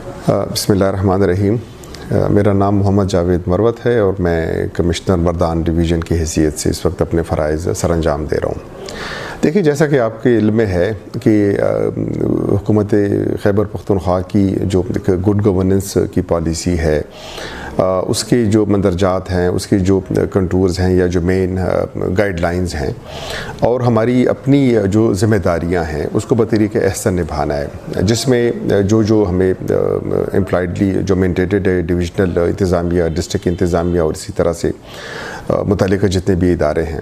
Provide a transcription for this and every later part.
बिस्मिल्लाहिर्रहमानिर्रहीम। मेरा नाम मोहम्मद जावेद मरवत है और मैं कमिश्नर मर्दान डिवीज़न की हैसियत से इस वक्त अपने फ़राइज़ सरअंजाम दे रहा हूँ। देखिए, जैसा कि आपके इल्म में है कि हुकूमत खैबर पख्तूनख्वा की जो गुड गवर्नेंस की पॉलिसी है, उसके जो मंदरजात हैं, उसके जो कंटूर्स हैं या जो मेन गाइडलाइंस हैं और हमारी अपनी जो ज़िम्मेदारियां हैं उसको बतरीक़े एहसन निभाना है, जिसमें जो हमें एम्प्लॉयडली जो मैंडेटेड है डिविजनल इंतज़ामिया, डिस्ट्रिक्ट इंतज़ामिया और इसी तरह से मुतल्लिक़ जितने भी इदारे हैं,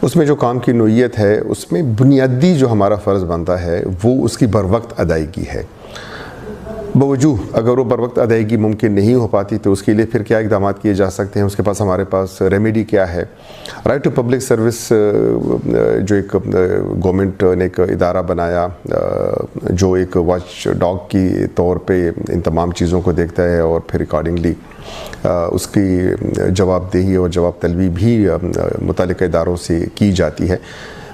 उसमें जो काम की नोयत है उसमें बुनियादी जो हमारा फ़र्ज़ बनता है वो उसकी बर वक्त अदायगी है। बावजूद अगर वो बर वक्त अदायगी मुमकिन नहीं हो पाती तो उसके लिए फिर क्या इक़दाम किए जा सकते हैं, उसके पास हमारे पास रेमेडी क्या है। राइट टू पब्लिक सर्विस जो एक गवर्नमेंट ने एक इदारा बनाया जो एक वॉच डॉग की तौर पे इन तमाम चीज़ों को देखता है और फिर अकॉर्डिंगली उसकी जवाबदेही और जवाब तलबी भी मुतल्लिक़ इदारों से की जाती है।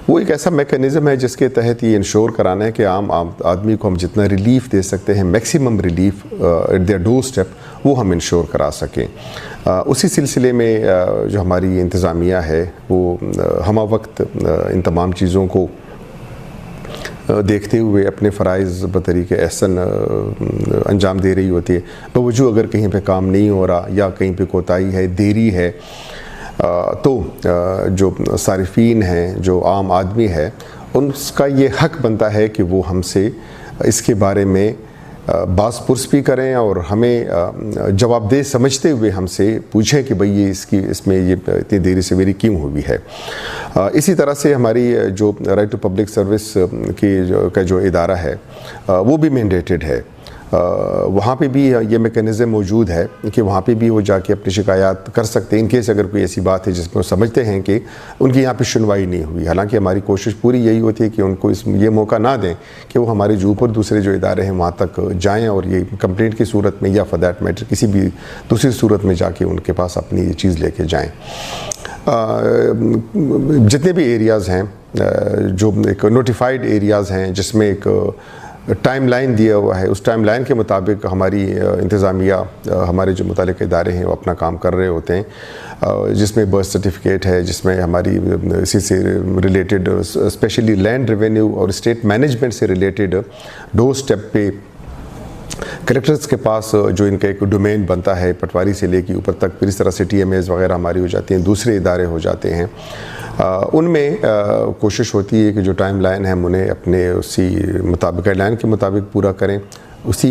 वो एक ऐसा मेकनिज़म है जिसके तहत ये इंश्योर कराना है कि आम आदमी को हम जितना रिलीफ़ दे सकते हैं, maximum relief eight their door step, वो हम इंश्योर करा सकें। उसी सिलसिले में जो हमारी इंतज़ामिया है वो हमा वक्त इन तमाम चीज़ों को देखते हुए अपने फ़राइज़ बतरीक़े एहसन अंजाम दे रही होती है। बावजूद अगर कहीं पे काम नहीं हो रहा या कहीं पे कोताही है, देरी है, तो जो सारिफीन हैं, जो आम आदमी है, उनका ये हक़ बनता है कि वो हमसे इसके बारे में बास पुरस भी करें और हमें जवाबदेह समझते हुए हमसे पूछें कि भाई ये इसमें ये इतनी देरी से मेरी क्यों हुई है। इसी तरह से हमारी जो राइट टू पब्लिक सर्विस का जो इदारा है वो भी मैंडेटेड है। वहाँ पे भी ये मेकनिज़म मौजूद है कि वहाँ पे भी वो जाके अपनी शिकायत कर सकते हैं इन केस अगर कोई ऐसी बात है जिसमें वो समझते हैं कि उनकी यहाँ पे सुनवाई नहीं हुई। हालांकि हमारी कोशिश पूरी यही होती है कि उनको ये मौका ना दें कि वो हमारे जो ऊपर दूसरे जो इदारे हैं वहाँ तक जाएँ और ये कंप्लेंट की सूरत में या फॉर दैट मैटर किसी भी दूसरी सूरत में जाके उनके पास अपनी ये चीज़ लेके जाएँ। जितने भी एरियाज़ हैं जो एक नोटिफाइड एरियाज़ हैं जिसमें एक टाइम लाइन दिया हुआ है, उस टाइम लाइन के मुताबिक हमारी इंतज़ामिया हमारे जो मुतालिक इदारे हैं वो अपना काम कर रहे होते हैं, जिसमें बर्थ सर्टिफिकेट है, जिसमें हमारी इसी से रिलेटेड स्पेशली लैंड रेवेन्यू और स्टेट मैनेजमेंट से रिलेटेड डोर स्टेप पे कलेक्टर्स के पास जो इनका एक डोमेन बनता है पटवारी से लेके ऊपर तक, फिर इस तरह से TMAs वगैरह हमारी हो जाती हैं, दूसरे इदारे हो जाते हैं। उनमें कोशिश होती है कि जो टाइम लाइन है हम उन्हें अपने उसी मुताबिक गाइडलाइन के मुताबिक पूरा करें। उसी